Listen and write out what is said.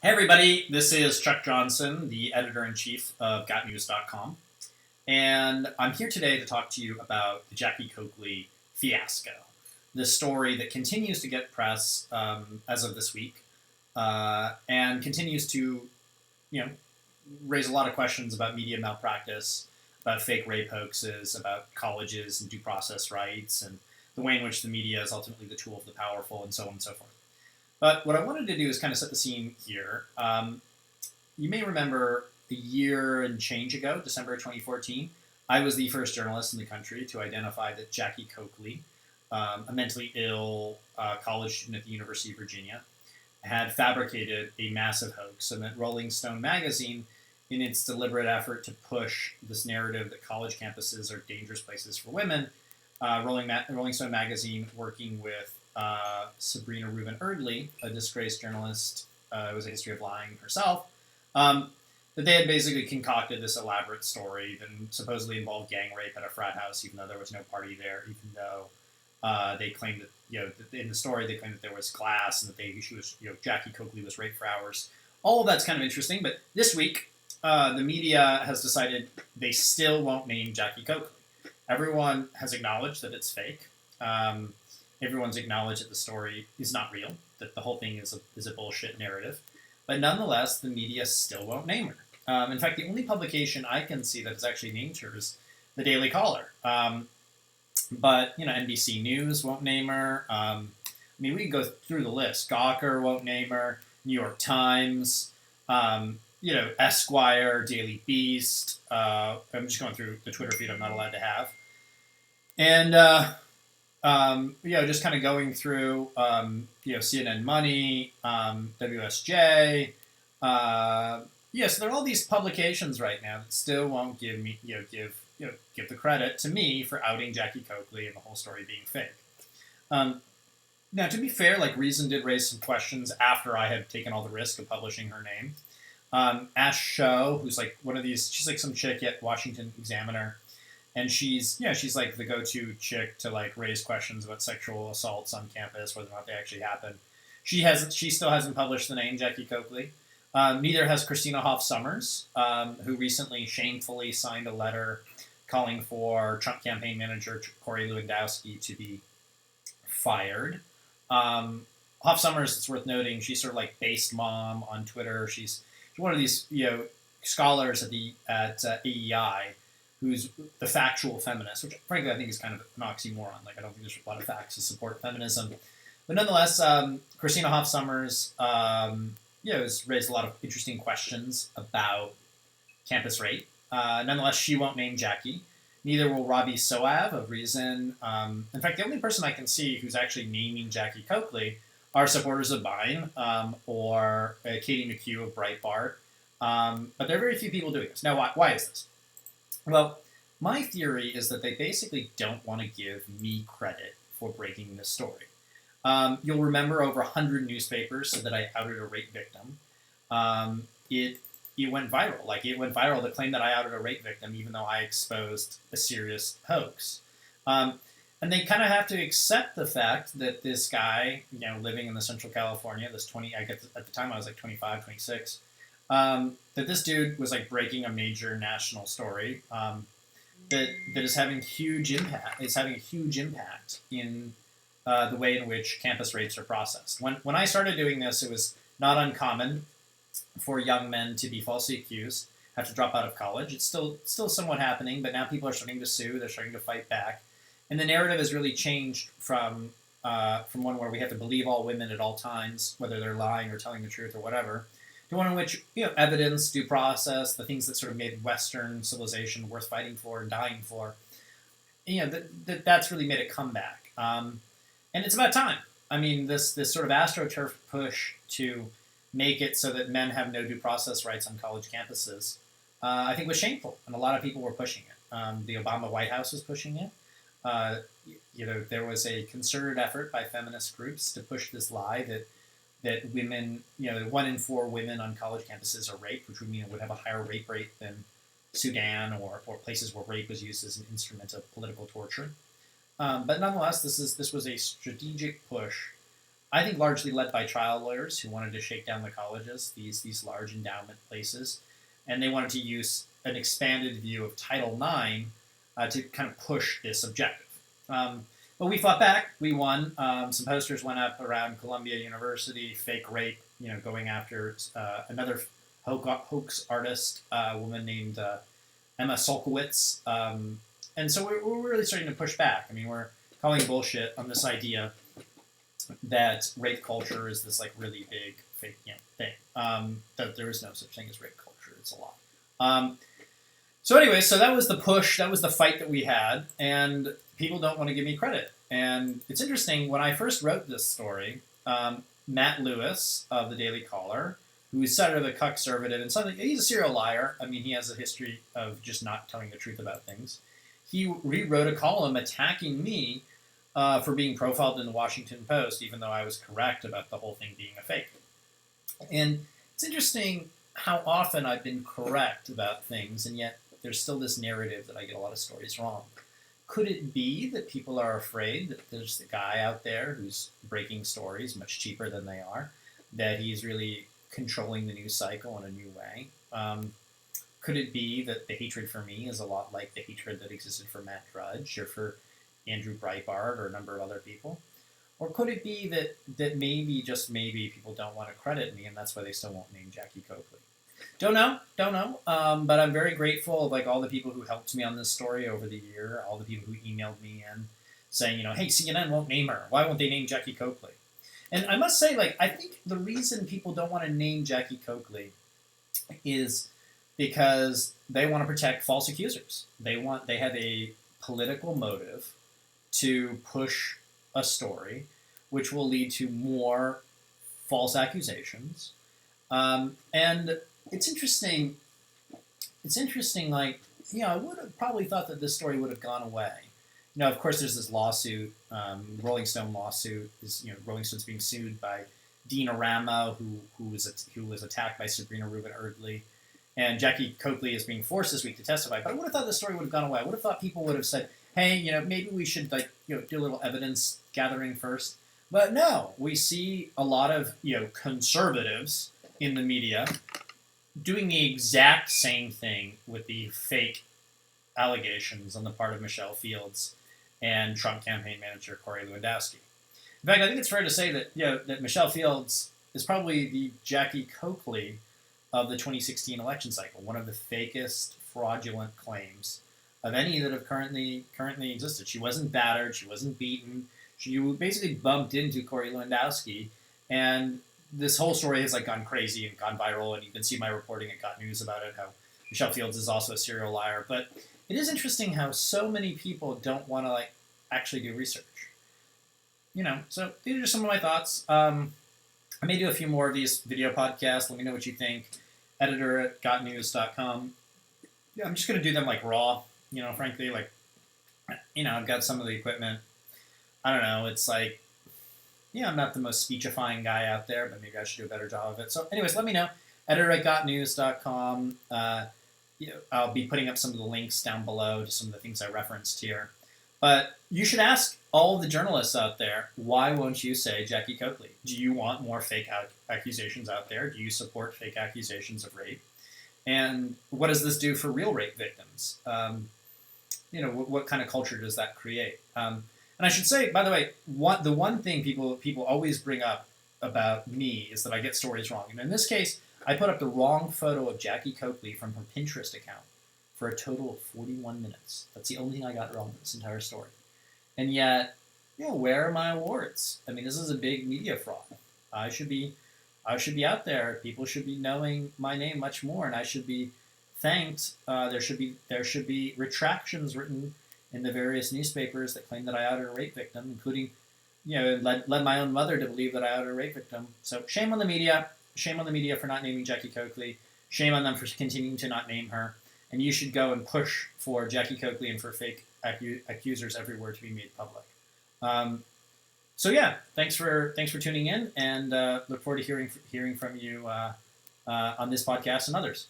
Hey everybody, this is Chuck Johnson, the editor-in-chief of GotNews.com, and I'm here today to talk to you about the Jackie Coakley fiasco, the story that continues to get press as of this week, and continues to, raise a lot of questions about media malpractice, about fake rape hoaxes, about colleges and due process rights, and the way in which the media is ultimately the tool of the powerful, and so on and so forth. But what I wanted to do is kind of set the scene here. You may remember a year and change ago, December 2014, I was the first journalist in the country to identify that Jackie Coakley, a mentally ill college student at the University of Virginia, had fabricated a massive hoax, and that Rolling Stone magazine, in its deliberate effort to push this narrative that college campuses are dangerous places for women, Rolling Stone magazine, working with Sabrina Rubin Erdely, a disgraced journalist, it was a history of lying herself, that they had basically concocted this elaborate story that supposedly involved gang rape at a frat house, even though there was no party there, even though they claimed that, in the story, they claimed that there was glass and that Jackie Coakley was raped for hours. All of that's kind of interesting, but this week, the media has decided they still won't name Jackie Coakley. Everyone has acknowledged that it's fake. Everyone's acknowledged that the story is not real, that the whole thing is a bullshit narrative. But nonetheless, the media still won't name her. In fact, the only publication I can see that has actually named her is the Daily Caller. But NBC News won't name her. We can go through the list. Gawker won't name her. New York Times. Esquire, Daily Beast. I'm just going through the Twitter feed I'm not allowed to have. And just kind of going through, CNN Money, WSJ. So there are all these publications right now that still won't give the credit to me for outing Jackie Coakley and the whole story being fake. Now, to be fair, Reason did raise some questions after I had taken all the risk of publishing her name. Ash Show, who's she's some chick at Washington Examiner. And she's the go-to chick to raise questions about sexual assaults on campus, whether or not they actually happen. She still hasn't published the name Jackie Coakley. Neither has Christina Hoff Sommers, who recently shamefully signed a letter calling for Trump campaign manager Corey Lewandowski to be fired. Hoff Sommers, it's worth noting, she's sort of based mom on Twitter. She's one of these scholars at AEI. Who's the factual feminist, which frankly I think is kind of an oxymoron. I don't think there's a lot of facts to support feminism. But nonetheless, Christina Hoff Sommers, has raised a lot of interesting questions about campus rape. Nonetheless, she won't name Jackie. Neither will Robbie Soave of Reason. In fact, the only person I can see who's actually naming Jackie Coakley are supporters of Vine or Katie McHugh of Breitbart. But there are very few people doing this. Now, why is this? Well, my theory is that they basically don't want to give me credit for breaking this story. You'll remember over 100 newspapers said that I outed a rape victim. It went viral. It went viral, the claim that I outed a rape victim, even though I exposed a serious hoax. And they kind of have to accept the fact that this guy, living in the Central California, at the time I was 25, 26, that this dude was breaking a major national story that is having huge impact. It's having a huge impact in the way in which campus rapes are processed. When I started doing this, it was not uncommon for young men to be falsely accused, have to drop out of college. It's still somewhat happening, but now people are starting to sue. They're starting to fight back, and the narrative has really changed from one where we have to believe all women at all times, whether they're lying or telling the truth or whatever, to one in which evidence, due process, the things that sort of made Western civilization worth fighting for and dying for, that's really made a comeback. And it's about time. This sort of astroturf push to make it so that men have no due process rights on college campuses, I think was shameful, and a lot of people were pushing it. The Obama White House was pushing it. There was a concerted effort by feminist groups to push this lie that women, 1 in 4 women on college campuses are raped, which would mean it would have a higher rape rate than Sudan or places where rape was used as an instrument of political torture. But nonetheless, this was a strategic push I think largely led by trial lawyers who wanted to shake down the colleges, these large endowment places, and they wanted to use an expanded view of Title IX to kind of push this objective. But we fought back. We won. Some posters went up around Columbia University, fake rape, going after another hoax artist, a woman named Emma Solkowitz. And so we're really starting to push back. I mean, we're calling bullshit on this idea that rape culture is this like really big fake thing. That there is no such thing as rape culture. It's a lie. So anyway, so that was the push. That was the fight that we had, and people don't want to give me credit. And it's interesting, when I first wrote this story, Matt Lewis of the Daily Caller, who's sort of a conservative and something, he's a serial liar. I mean, he has a history of just not telling the truth about things. He rewrote a column attacking me for being profiled in the Washington Post, even though I was correct about the whole thing being a fake. And it's interesting how often I've been correct about things, and yet there's still this narrative that I get a lot of stories wrong. Could it be that people are afraid that there's a guy out there who's breaking stories much cheaper than they are, that he's really controlling the news cycle in a new way? Could it be that the hatred for me is a lot like the hatred that existed for Matt Drudge or for Andrew Breitbart or a number of other people? Or could it be that maybe, just maybe, people don't want to credit me and that's why they still won't name Jackie Coakley? Don't know. But I'm very grateful of like all the people who helped me on this story over the year, all the people who emailed me in saying, hey, CNN won't name her. Why won't they name Jackie Coakley? And I must say, I think the reason people don't want to name Jackie Coakley is because they want to protect false accusers. They have a political motive to push a story which will lead to more false accusations. And it's interesting, I would have probably thought that this story would have gone away. Of course, there's this lawsuit, Rolling Stone lawsuit, Rolling Stone's being sued by Dina Ramo, who was attacked by Sabrina Rubin Erdely, and Jackie Coakley is being forced this week to testify. But I would have thought this story would have gone away. I would have thought people would have said, hey, maybe we should do a little evidence gathering first. But no, we see a lot of conservatives in the media doing the exact same thing with the fake allegations on the part of Michelle Fields and Trump campaign manager Corey Lewandowski. In fact, I think it's fair to say that that Michelle Fields is probably the Jackie Coakley of the 2016 election cycle, one of the fakest, fraudulent claims of any that have currently existed. She wasn't battered, she wasn't beaten. She basically bumped into Corey Lewandowski, and this whole story has gone crazy and gone viral, and you can see my reporting at Got News about it, how Michelle Fields is also a serial liar. But it is interesting how so many people don't want to actually do research. So these are just some of my thoughts. I may do a few more of these video podcasts. Let me know what you think. Editor at gotnews.com. Yeah, I'm just going to do them raw, frankly. I've got some of the equipment. I don't know. It's I'm not the most speechifying guy out there, but maybe I should do a better job of it. So anyways, let me know. Editor at gotnews.com. I'll be putting up some of the links down below to some of the things I referenced here. But you should ask all of the journalists out there, why won't you say Jackie Coakley? Do you want more fake accusations out there? Do you support fake accusations of rape? And what does this do for real rape victims? What kind of culture does that create? And I should say, by the way, the one thing people always bring up about me is that I get stories wrong. And in this case, I put up the wrong photo of Jackie Coakley from her Pinterest account for a total of 41 minutes. That's the only thing I got wrong in this entire story. And yet, where are my awards? I mean, this is a big media fraud. I should be out there. People should be knowing my name much more, and I should be thanked. There should be retractions written in the various newspapers that claim that I outed a rape victim, including, led my own mother to believe that I outed a rape victim. So shame on the media. Shame on the media for not naming Jackie Coakley. Shame on them for continuing to not name her. And you should go and push for Jackie Coakley and for fake accusers everywhere to be made public. So yeah, thanks for tuning in, and look forward to hearing from you on this podcast and others.